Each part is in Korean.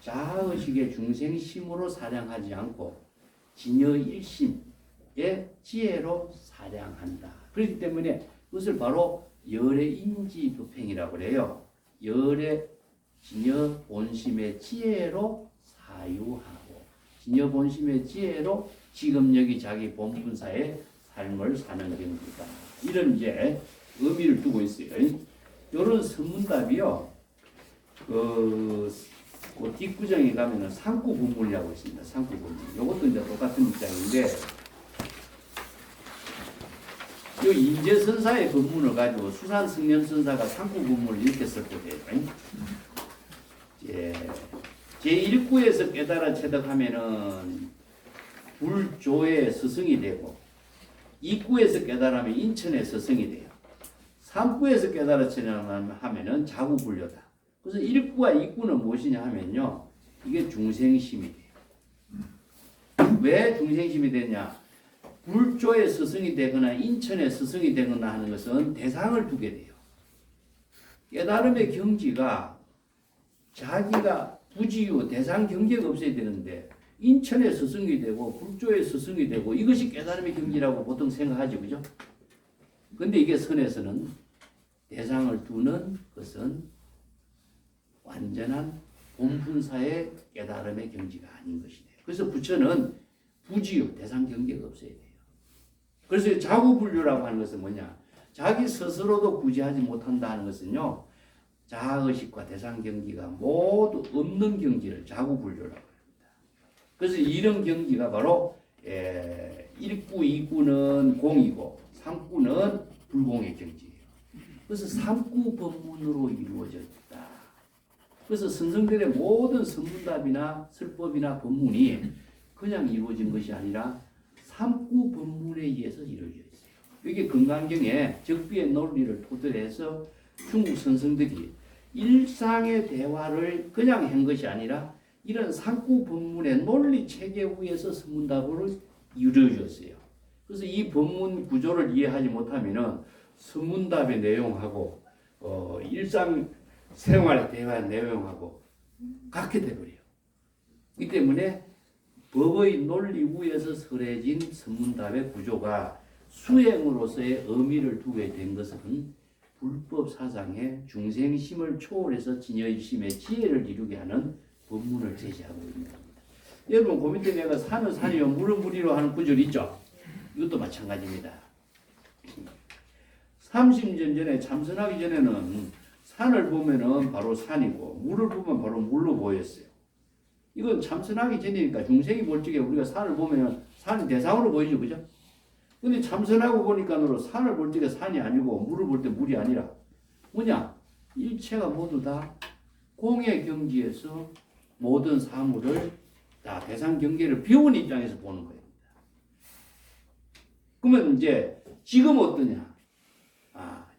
자의식의 중생심으로 사량하지 않고 진여일심의 지혜로 사량한다. 그렇기 때문에 그것을 바로 열애인지법행이라고 그래요. 열애 진여 본심의 지혜로 사유하고 진여 본심의 지혜로 지금 여기 자기 본분사의 삶을 사는 경지다. 이런 이제 의미를 두고 있어요. 이런 선문답이요. 그 뒷구정에 가면은 상구분물이라고 있습니다. 상구분물. 이것도 이제 똑같은 입장인데, 이 인재선사의 법문을 가지고 수산승련선사가 상구분물을 이렇게 썼거든요. 제1구에서 깨달아 체득하면은 불조의 스승이 되고, 2구에서 깨달으면 인천의 스승이 돼요. 3구에서 깨달아 체득하면은 자구불교다. 그래서 1구와 2구는 무엇이냐 하면요, 이게 중생심이 돼요. 왜 중생심이 되냐? 불조의 스승이 되거나 인천의 스승이 되거나 하는 것은 대상을 두게 돼요. 깨달음의 경지가 자기가 부지유 대상 경계가 없어야 되는데 인천의 스승이 되고 불조의 스승이 되고 이것이 깨달음의 경지라고 보통 생각하죠. 그죠? 근데 이게 선에서는 대상을 두는 것은 완전한 본분사의 깨달음의 경지가 아닌 것이 돼요. 그래서 부처는 부지유 대상 경계가 없어야 돼요. 그래서 자구분류라고 하는 것은 뭐냐? 자기 스스로도 구제하지 못한다는 것은요, 자의식과 대상 경지가 모두 없는 경지를 자구분류라고 합니다. 그래서 이런 경지가 바로 1구, 2구는 공이고 3구는 불공의 경지예요. 그래서 3구 법문으로 이루어졌다. 그래서 선생들의 모든 선문답이나 설법이나 법문이 그냥 이루어진 것이 아니라 3구 법문에 의해서 이루어져 있어요. 이게 건강경에 적비의 논리를 토대로 해서 중국 선생들이 일상의 대화를 그냥 한 것이 아니라 이런 3구 법문의 논리 체계 위에서 선문답으로 이루어졌어요. 그래서 이 법문 구조를 이해하지 못하면은 선문답의 내용하고 일상 생활의 대화의 내용하고 같게 되버려요. 이 때문에 법의 논리 위에서 설해진 선문답의 구조가 수행으로서의 의미를 두게 된 것은 불법 사상의 중생심을 초월해서 진여일심의 지혜를 이루게 하는 법문을 제시하고 있는 겁니다. 여러분 그 밑에 내가 산은 산이요 물은 물이로 하는 구절이 있죠. 이것도 마찬가지입니다. 30년 전에 참선하기 전에는 산을 보면은 바로 산이고 물을 보면 바로 물로 보였어요. 이건 참선하기 전이니까 중생이 볼 적에 우리가 산을 보면 산이 대상으로 보이죠. 그죠? 근데 참선하고 보니까 산을 볼 적에 산이 아니고 물을 볼 때 물이 아니라 뭐냐? 일체가 모두 다 공의 경지에서 모든 사물을 다 대상 경계를 비운 입장에서 보는 거예요. 그러면 이제 지금 어떠냐?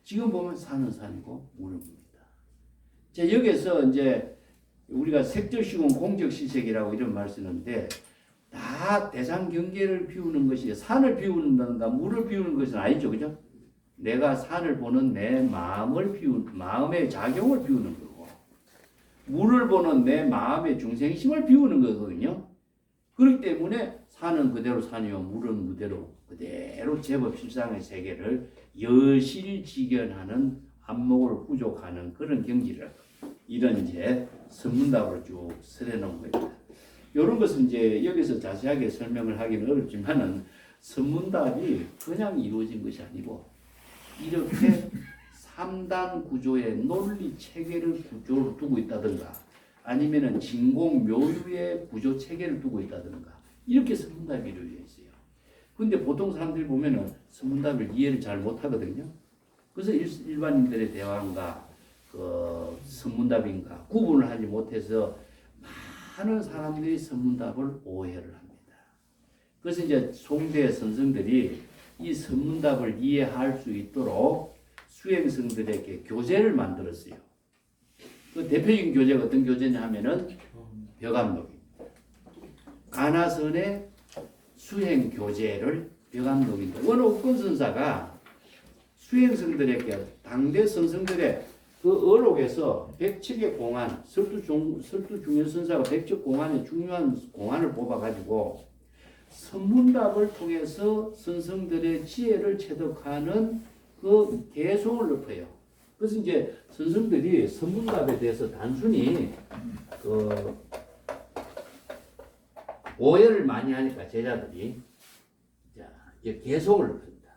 지금 보면 산은 산이고 물은 물이다. 자, 여기서 이제 우리가 색적시공 공적시색이라고 이런 말 쓰는데 다 대상 경계를 비우는 것이 산을 비우는가 물을 비우는 것은 아니죠. 그죠? 내가 산을 보는 내 마음의 작용을 비우는 거고 물을 보는 내 마음의 중생심을 비우는 거거든요. 그렇기 때문에 산은 그대로 산이요 물은 그대로 제법 실상의 세계를 여실직연하는 안목을 부족하는 그런 경지를 이런 이제 선문답으로 쭉 설해놓은 겁니다. 이런 것은 이제 여기서 자세하게 설명을 하기는 어렵지만은 선문답이 그냥 이루어진 것이 아니고 이렇게 3단 구조의 논리 체계를 구조로 두고 있다든가 아니면은 진공 묘유의 구조 체계를 두고 있다든가 이렇게 선문답이 이루어져 있어요. 근데 보통 사람들이 보면은 선문답을 이해를 잘 못하거든요. 그래서 일반인들의 대화인가 그 선문답인가 구분을 하지 못해서 많은 사람들이 선문답을 오해를 합니다. 그래서 이제 송대 선생들이 이 선문답을 이해할 수 있도록 수행성들에게 교재를 만들었어요. 그 대표적인 교재가 어떤 교재냐 하면은 벼감록입니다. 가나선의 수행 교재를 벼감록인데 어느 옥건선사가 수행성들에게 당대 선생들의 그 어록에서 백척의 공안, 설두중현선사가 백척 공안의 중요한 공안을 뽑아가지고 선문답을 통해서 선성들의 지혜를 체득하는 그 개송을 읊어요. 그래서 이제 선성들이 선문답에 대해서 단순히 그 오해를 많이 하니까 제자들이 자, 이제 개송을 읊습니다.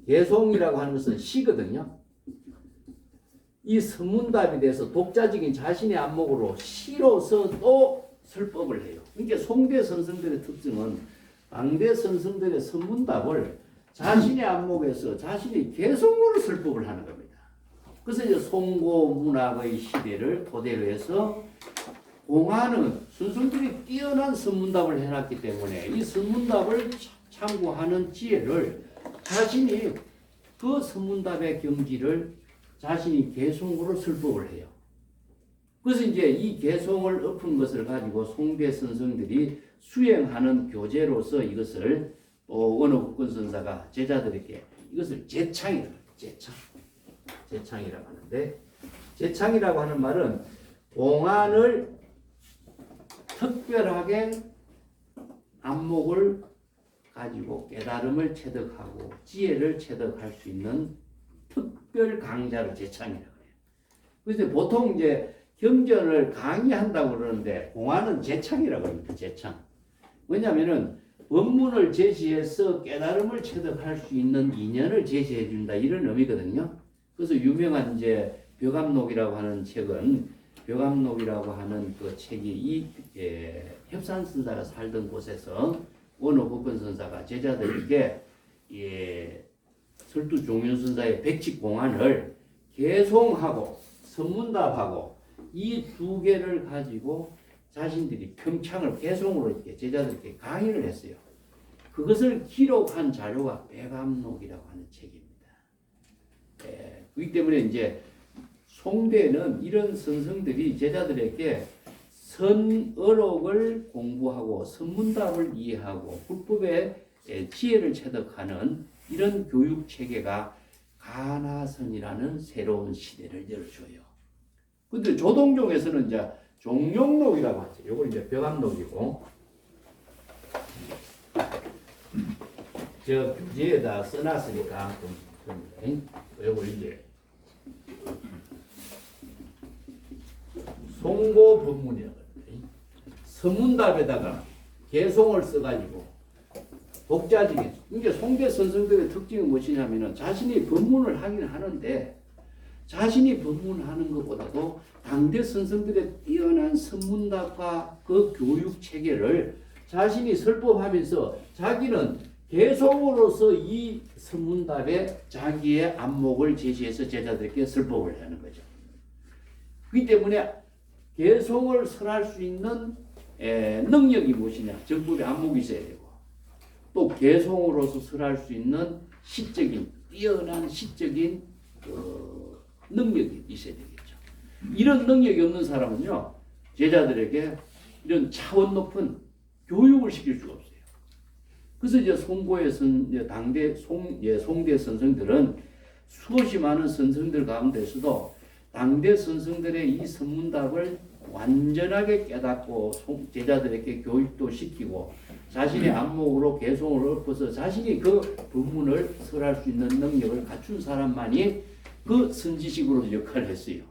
개송이라고 하는 것은 시거든요. 이 선문답에 대해서 독자적인 자신의 안목으로 시로서 또 설법을 해요. 그러니까 송대 선성들의 특징은 당대 선성들의 선문답을 자신의 안목에서 자신이 개성으로 설법을 하는 겁니다. 그래서 이제 송고 문학의 시대를 토대로 해서 공안은 선성들이 뛰어난 선문답을 해놨기 때문에 이 선문답을 참고하는 지혜를 자신이 그 선문답의 경지를 자신이 개성으로 설법을 해요. 그래서 이제 이 개성을 엎은 것을 가지고 송대 선성들이 수행하는 교재로서 이것을 원어국권선사가 제자들에게 이것을 제창이라고 해요. 제창이라고 하는데, 제창이라고 하는 말은 공안을 특별하게 안목을 가지고 깨달음을 체득하고 지혜를 체득할 수 있는 특별 강자를 제창이라고 해요. 그래서 보통 이제 경전을 강의한다고 그러는데 공안은 제창이라고 합니다. 제창. 왜냐하면은 법문을 제시해서 깨달음을 체득할 수 있는 인연을 제시해 준다 이런 의미거든요. 그래서 유명한 이제 벼감록이라고 하는 책은 벼감록이라고 하는 그 책이 이 협산선사가 살던 곳에서 원어법권선사가 제자들에게 설두종윤선사의 백칙공안을 개송하고 선문답하고 이 두 개를 가지고 자신들이 평창을 개송으로 이렇게 제자들에게 강의를 했어요. 그것을 기록한 자료가 벼감록이라고 하는 책입니다. 그렇기 때문에 이제 송대는 이런 선성들이 제자들에게 선어록을 공부하고 선문답을 이해하고 불법의 지혜를 체득하는 이런 교육 체계가 가나선이라는 새로운 시대를 열어줘요. 근데 조동종에서는 이제 종용록이라고 하죠. 요걸 이제 벼감록이고, 저 교재에다 써놨으니까 요걸 이제 송고 법문이라고 합니다. 서문답에다가 개송을 써가지고 독자적인, 이게 송대 선성들의 특징이 무엇이냐면은 자신이 법문을 하긴 하는데 자신이 법문하는 것보다도 당대 선성들의 뛰어난 선문답과 그 교육 체계를 자신이 설법하면서 자기는 개송으로서 이 선문답에 자기의 안목을 제시해서 제자들에게 설법을 하는 거죠. 그렇기 때문에 개송을 설할 수 있는 능력이 무엇이냐? 정법의 안목이 있어야 되고, 또 개송으로서 설할 수 있는 시적인, 뛰어난 시적인 능력이 있어야 되겠죠. 이런 능력이 없는 사람은요, 제자들에게 이런 차원 높은 교육을 시킬 수가 없어요. 그래서 이제 송고의 당대 송대 선성들은 수없이 많은 선성들 가운데서도 당대 선성들의 이 선문답을 완전하게 깨닫고 제자들에게 교육도 시키고 자신의 안목으로 개송을 엎어서 자신이 그 법문을 설할 수 있는 능력을 갖춘 사람만이 그 선지식으로 역할을 했어요.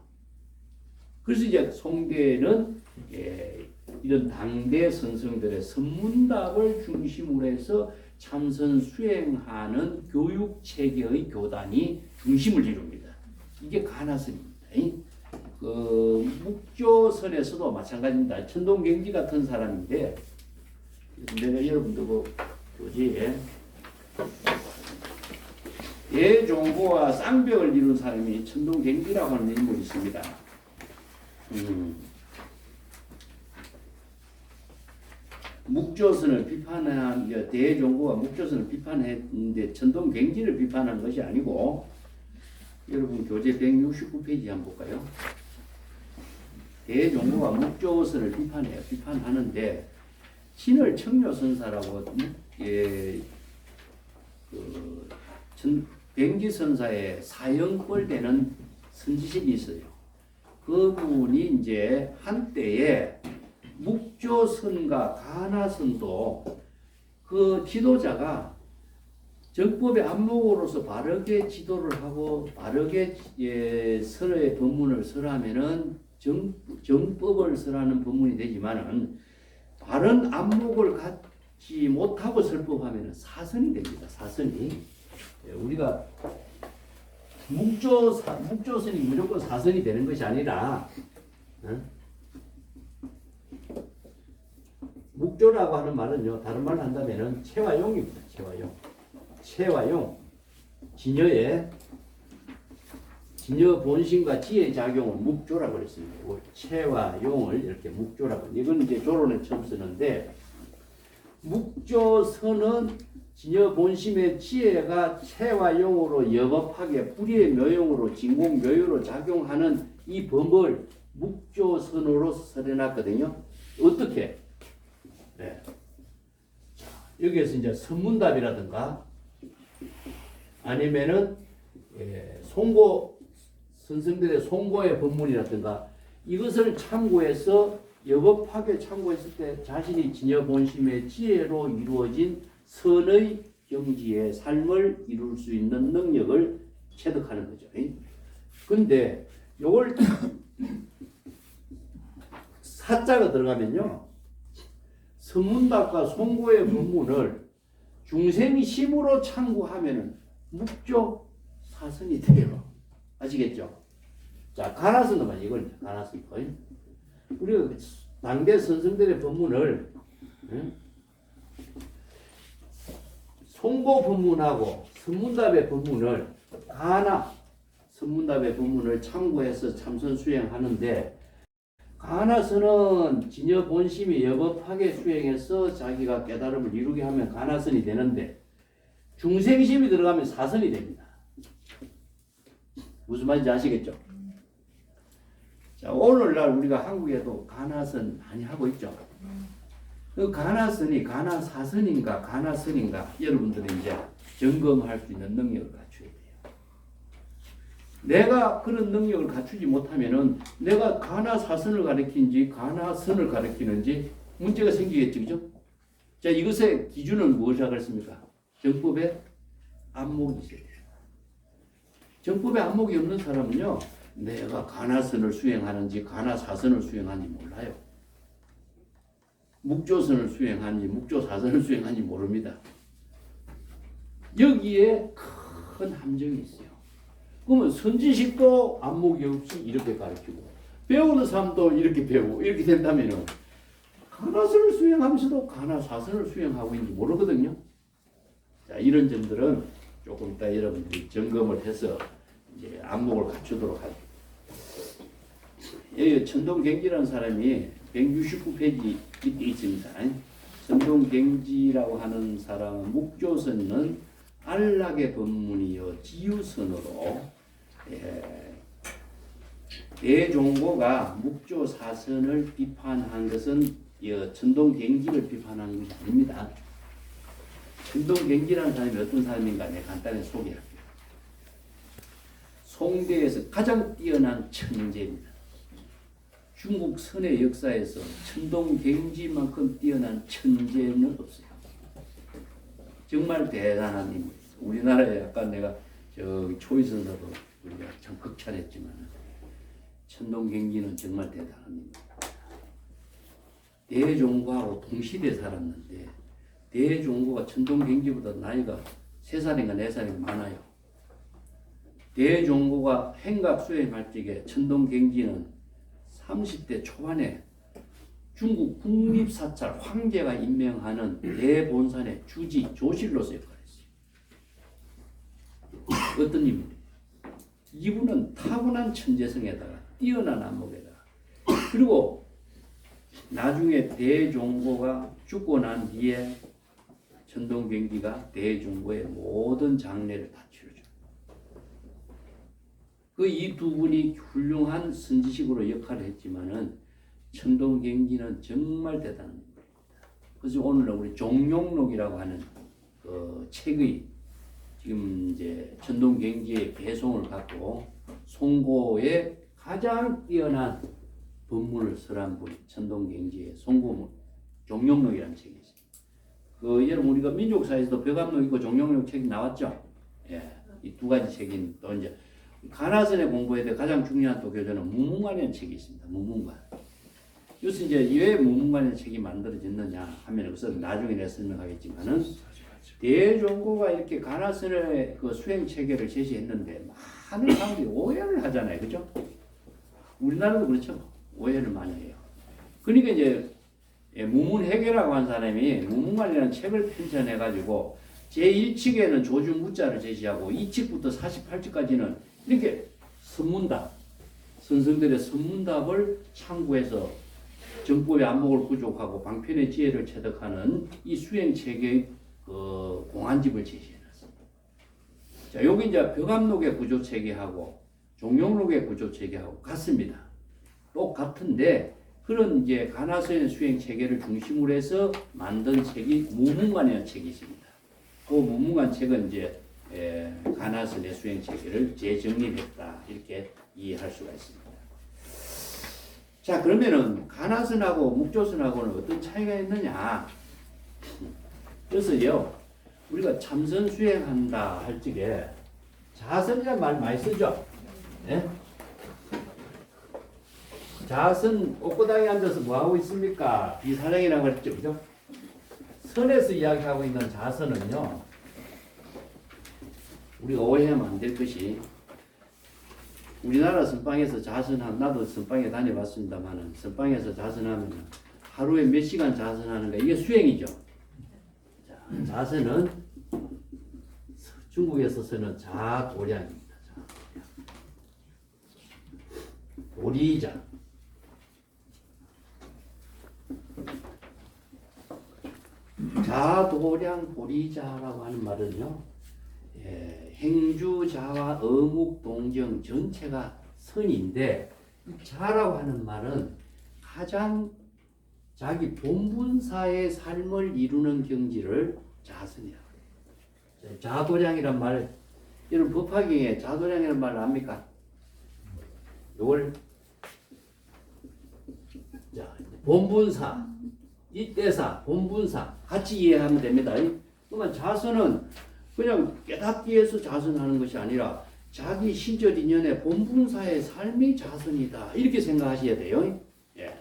그래서 이제 송대는 이런 당대 선성들의 선문답을 중심으로 해서 참선 수행하는 교육 체계의 교단이 중심을 이룹니다. 이게 가나선입니다. 그 묵조선에서도 마찬가지입니다. 천동경지 같은 사람인데, 내가 여러분들 그 교재에 예종고와 쌍벽을 이룬 사람이 천동경지라고 하는 인물이 있습니다. 묵조선을 비판한, 대종고가 묵조선을 비판했는데 천동경지를 비판한 것이 아니고, 여러분 교재 169페이지 한번 볼까요? 대종고가 묵조선을 비판하는데 신을 청료선사라고 경지선사의 사형벌 되는 선지식이 있어요. 그분이 이제 한때에 묵조선과 가나선도 그 지도자가 정법의 안목으로서 바르게 지도를 하고 바르게 설의 법문을 설하면은 정법을 설하는 법문이 되지만은 바른 안목을 갖지 못하고 설법하면은 사선이 됩니다. 사선이. 우리가 묵조선이 무조건 사선이 되는 것이 아니라 묵조라고 하는 말은요, 다른 말로 한다면은 체화용입니다. 체화용. 체화용. 진여 본심과 지혜 작용을 묵조라고 그랬습니다. 체화용을 이렇게 묵조라고. 이건 이제 조론에 처음 쓰는데, 묵조선은 진여 본심의 지혜가 체화용으로 여법하게 불의의 묘용으로 진공묘유로 작용하는 이 법을 묵조선으로 설해놨거든요. 어떻게? 네. 자, 여기에서 이제 선문답이라든가 아니면은 송고 선생들의 송고의 법문이라든가 이것을 참고해서 여법하게 참고했을 때 자신이 진여 본심의 지혜로 이루어진 선의 경지의 삶을 이룰 수 있는 능력을 체득하는 거죠. 근데 요걸 사자가 들어가면요, 선문답과 송고의 법문을 중생이 심으로 참고하면은 묵조 사선이 돼요. 아시겠죠? 자, 가나선도만 이걸 가나선도. 우리가 당대 선생들의 법문을 송고 법문하고 선문답의 법문을 선문답의 법문을 참고해서 참선 수행하는데, 가나선은 진여 본심이 여법하게 수행해서 자기가 깨달음을 이루게 하면 가나선이 되는데, 중생심이 들어가면 사선이 됩니다. 무슨 말인지 아시겠죠? 자, 오늘날 우리가 한국에도 가나선 많이 하고 있죠. 그 가나선이 가나사선인가 가나선인가 여러분들이 이제 점검할 수 있는 능력을 갖춰야 돼요. 내가 그런 능력을 갖추지 못하면은 내가 가나사선을 가리키는지 가나선을 가리키는지 문제가 생기겠죠. 그죠? 자, 이것의 기준은 무엇이라고 했습니까? 정법의 안목이 있어야 돼요. 정법의 안목이 없는 사람은요, 내가 가나선을 수행하는지 가나사선을 수행하는지 몰라요. 묵조선을 수행하는지 묵조사선을 수행하는지 모릅니다. 여기에 큰 함정이 있어요. 그러면 선지식도 안목이 없이 이렇게 가르치고 배우는 사람도 이렇게 배우고 이렇게 된다면은 가나선을 수행하면서도 가나사선을 수행하고 있는지 모르거든요. 자, 이런 점들은 조금 이따 여러분들이 점검을 해서 이제 안목을 갖추도록 하죠. 여기 천동경지라는 사람이 169페이지 이때 있습니다. 천동경지라고 하는 사람은 묵조선은 안락의 법문이요 지유선으로 대종고가 묵조사선을 비판한 것은 천동경지를 비판한 것이 아닙니다. 천동경지라는 사람이 어떤 사람인가 내가 간단히 소개할게요. 송대에서 가장 뛰어난 천재입니다. 중국 선의 역사에서 천동경지만큼 뛰어난 천재는 없어요. 정말 대단한 인물. 우리나라에 약간 내가 저기 초이선서도 우리가 참 극찬했지만 천동경지는 정말 대단한 인물. 대종고하고 동시대에 살았는데 대종고가 천동경지보다 나이가 3살인가 4살인가 많아요. 대종고가 행각 수행할 적에 천동경지는 30대 초반에 중국 국립사찰 황제가 임명하는 대본산의 주지 조실로서 역할했어요. 어떤 인물이에요? 이분은 타고난 천재성에다가 뛰어난 안목에다가 그리고 나중에 대종고가 죽고 난 뒤에 천동경지가 대종고의 모든 장례를 다 치러줘요. 그 이 두 분이 훌륭한 선지식으로 역할을 했지만은 천동경지는 정말 대단한 겁니다. 그래서 오늘 우리 종용록이라고 하는 그 책의 지금 이제 천동경지의 배송을 갖고 송고의 가장 뛰어난 법문을 설한 분, 천동경지의 송고 종룡록이라는 책이 있습니다. 여러분 우리가 민족사에서도 벽암록 있고 종룡록 책이 나왔죠. 예, 이 두 가지 책인 또 이제 가나선에 공부해야 될 가장 중요한 또 교재는 무문관이라는 책이 있습니다. 무문관. 그래서 이제 왜 무문관의 책이 만들어졌느냐 하면 그것은 나중에 내가 설명하겠지만은 대종고가 이렇게 가나선의 그 수행 체계를 제시했는데 많은 사람들이 오해를 하잖아요, 그죠? 우리나라도 그렇죠. 오해를 많이 해요. 그러니까 이제 무문해계라고 한 사람이 무문관이라는 책을 편찬해가지고 제1칙에는 조주 무자를 제시하고 2칙부터 48칙까지는 이렇게 선문답, 선생들의 선문답을 참고해서 정법의 안목을 부족하고 방편의 지혜를 체득하는 이 수행 체계의 공안집을 제시해놨습니다. 자, 여기 이제 벽암록의 구조 체계하고 종룡록의 구조 체계하고 같습니다. 똑같은데 그런 이제 가나서의 수행 체계를 중심으로 해서 만든 책이 무문관이라는 책이 있습니다. 그 무문관 책은 이제 가나선의 수행 체계를 재정립했다 이렇게 이해할 수가 있습니다. 자, 그러면은 가나선하고 묵조선하고는 어떤 차이가 있느냐? 그래서요 우리가 참선 수행한다 할 적에 자선이라는 말 많이 쓰죠. 예? 자선 옥고당에 앉아서 뭐 하고 있습니까? 비사량이라고 했죠, 그죠? 선에서 이야기하고 있는 자선은요, 우리가 오해하면 안 될 것이 우리나라 선방에서 자선하면 나도 선방에 다녀봤습니다만은 선방에서 자선하면 하루에 몇 시간 자선하는가 이게 수행이죠. 자, 자선은 중국에서는 자도량입니다. 도리자. 자도량 도리자라고 하는 말은요, 행주자와 어묵동정 전체가 선인데 자라고 하는 말은 가장 자기 본분사의 삶을 이루는 경지를 자선이라고 해요. 자도량이란 말, 여러분 법화경에 자도량이란 말 압니까? 이걸 자, 본분사, 이때사, 본분사 같이 이해하면 됩니다. 그러면 자선은 그냥 깨닫기 위해서 자선하는 것이 아니라 자기 신적 인연의 본분사의 삶이 자선이다 이렇게 생각하셔야 돼요. 예.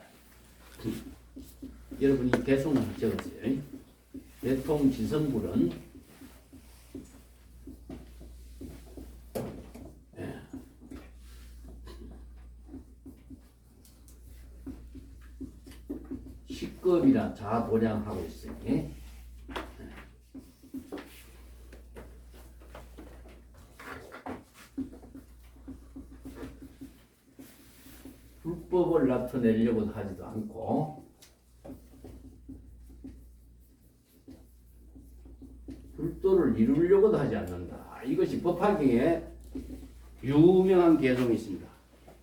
여러분이 대송을 적었어요. 대통지성불은 식급이라 자도량하고 있어요. 예? 불법을 나타내려고 하지도 않고 불도를 이루려고도 하지 않는다. 이것이 법화경에 유명한 개성이 있습니다.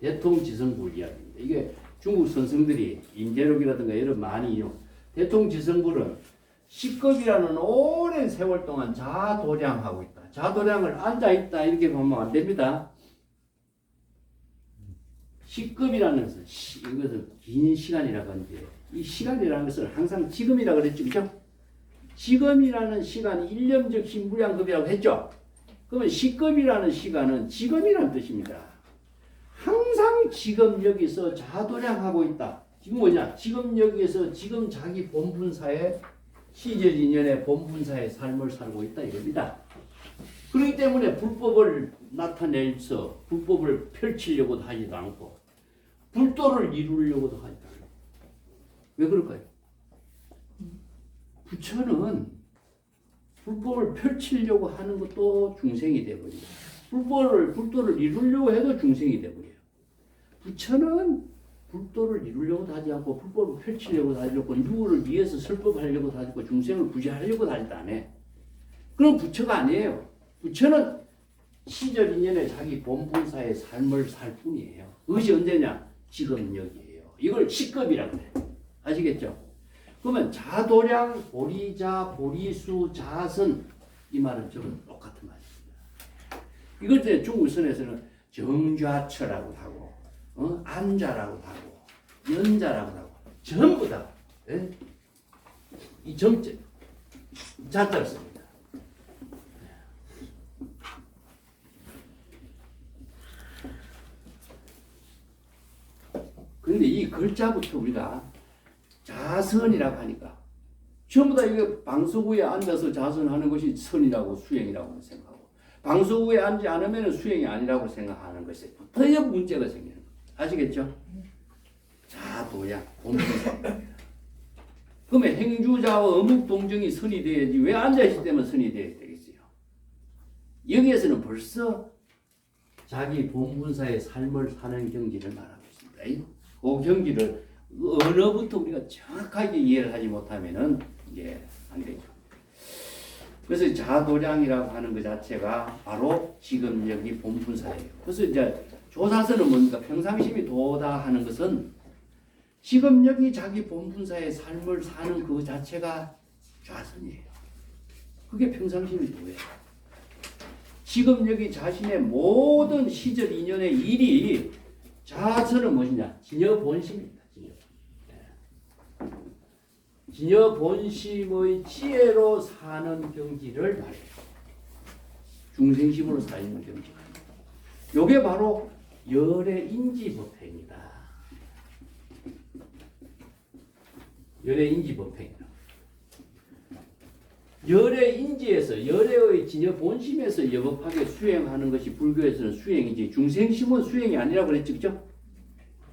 대통지성불 이야기입니다. 이게 중국 선생들이 임재록이라든가 이런 많이 이용. 대통지성불은 식겁이라는 오랜 세월 동안 자도량하고 있다. 자도량을 앉아 있다 이렇게 보면 안 됩니다. 식겁이라는 것은 이것은 긴 시간이라고 하는데 이 시간이라는 것을 항상 지금이라고 그랬죠, 그죠? 지금이라는 시간이 일념적 신불량급이라고 했죠. 그러면 식겁이라는 시간은 지금이라는 뜻입니다. 항상 지금 여기서 자도량하고 있다. 지금 뭐냐? 지금 여기에서 지금 자기 본분사의 시절 인연의 본분사의 삶을 살고 있다 이겁니다. 그렇기 때문에 불법을 나타내서 불법을 펼치려고도 하지도 않고 불도를 이루려고도 하지도 않고. 왜 그럴까요? 부처는 불법을 펼치려고 하는 것도 중생이 되어버립니다. 불도를 이루려고 해도 중생이 되어버려요. 부처는 불도를 이루려고도 하지 않고 불법을 펼치려고도 하지 않고 누구를 위해서 설법하려고도 하지 않고 중생을 구제하려고도 하지도 않아요. 그럼 부처가 아니에요. 부처는 시절 인연에 자기 본분사의 삶을 살 뿐이에요. 그것이 언제냐? 지금 여기에요. 이걸 식겁이라고 해요. 아시겠죠? 그러면 자도량, 보리자, 보리수, 자선 이 말은 저는 똑같은 말입니다. 이걸 중국 선에서는 정좌처라고 하고 안자라고 하고 연자라고 하고 전부 다 이 점자 자자를 씁니다. 그런데 이 글자부터 우리가 자선이라고 하니까 전부 다 이거 방석위에 앉아서 자선하는 것이 선이라고 수행이라고 생각하고 방석위에 앉지 않으면 수행이 아니라고 생각하는 것에 부터 문제가 생기는 거예요. 아시겠죠? 자도양 본분사. 그러면 행주자와 어묵동정이 선이 되어야지 왜 앉아있을 때만 선이 되어야 되겠어요? 여기에서는 벌써 자기 본분사의 삶을 사는 경지를 말하고 있습니다. 그 경지를 언어부터 우리가 정확하게 이해를 하지 못하면은 이제 안 되죠. 그래서 자도량이라고 하는 것 자체가 바로 지금 여기 본분사예요. 그래서 이제 조사서는 뭡니까? 평상심이 도다 하는 것은 지금 여기 자기 본분사의 삶을 사는 그 자체가 좌선이에요. 그게 평상심이 도예요. 지금 여기 자신의 모든 시절 인연의 일이 좌선은 무엇이냐? 진여 본심입니다. 진여 본심의 지혜로 사는 경지를 말해요. 중생심으로 사는 경지. 요게 바로 열의 인지법행이다. 열의 인지법행이다. 열의 인지에서 열의 진여 본심에서 여법하게 수행하는 것이 불교에서는 수행이지 중생심은 수행이 아니라고 그랬죠, 그죠?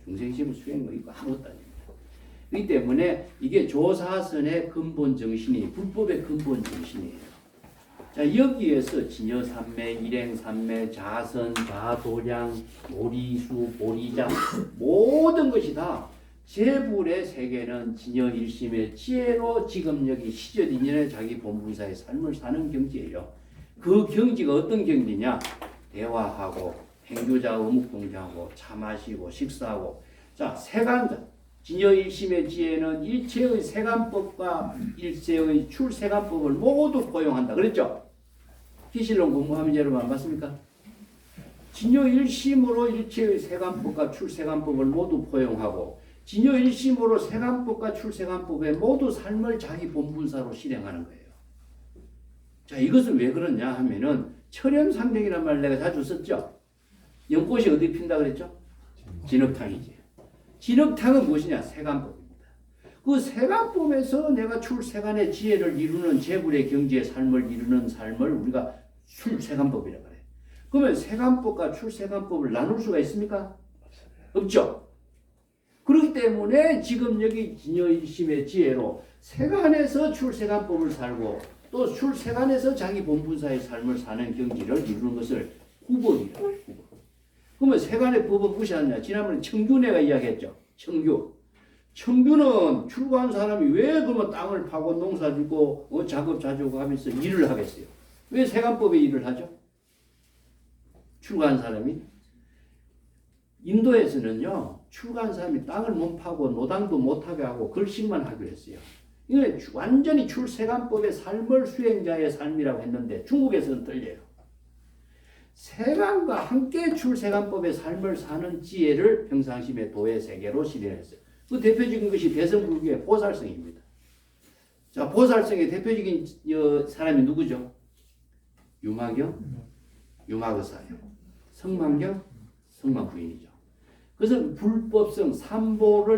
중생심은 수행은 이거 아무것도 아닙니다. 그렇기 때문에 이게 조사선의 근본 정신이 불법의 근본 정신이에요. 자, 여기에서 진여삼매, 일행삼매, 자선, 자도량, 보리수, 보리자 모든 것이 다 제불의 세계는 진여일심의 지혜로 지금 여기 시절 인연의 자기 본분사의 삶을 사는 경지예요. 그 경지가 어떤 경지냐? 대화하고 행주자 어묵동정하고 차 마시고 식사하고 자 세간자 진여일심의 지혜는 일체의 세간법과 일체의 출세간법을 모두 포용한다. 그랬죠? 기실론 공부하면 여러분 안 봤습니까? 진여일심으로 일체의 세간법과 출세간법을 모두 포용하고 진여일심으로 세간법과 출세간법의 모두 삶을 자기 본분사로 실행하는 거예요. 자, 이것은 왜 그러냐 하면은 철염상정이라는 말 내가 자주 썼죠. 연꽃이 어디 핀다 그랬죠? 진흙탕이지. 진흙탕은 무엇이냐? 세간법입니다. 그 세간법에서 내가 출세간의 지혜를 이루는 제불의 경지의 삶을 이루는 삶을 우리가 출세간법이라고 해요. 그러면 세간법과 출세간법을 나눌 수가 있습니까? 없죠. 그렇기 때문에 지금 여기 진여일심의 지혜로 세간에서 출세간법을 살고 또 출세간에서 자기 본분사의 삶을 사는 경지를 이루는 것을 후법이라고 해요. 후법. 그러면 세간의 법은 무엇이었냐? 지난번에 청규네가 이야기했죠. 청규. 청규는 출가한 사람이 왜 그러면 땅을 파고 농사 짓고 작업 자주고 하면서 일을 하겠어요? 왜 세간법에 일을 하죠? 출가한 사람이? 인도에서는요, 출가한 사람이 땅을 못 파고 노당도 못하게 하고 글씨만 하기로 했어요. 이게 완전히 출세간법의 삶을 수행자의 삶이라고 했는데 중국에서는 틀려요. 세간과 함께 출세간법의 삶을 사는 지혜를 평상심의 도의 세계로 실현했어요. 그 대표적인 것이 대성불교의 보살성입니다. 자, 보살성의 대표적인 사람이 누구죠? 유마경, 유마거사요. 성만경, 성만 부인이죠. 그래서 불법성 삼보를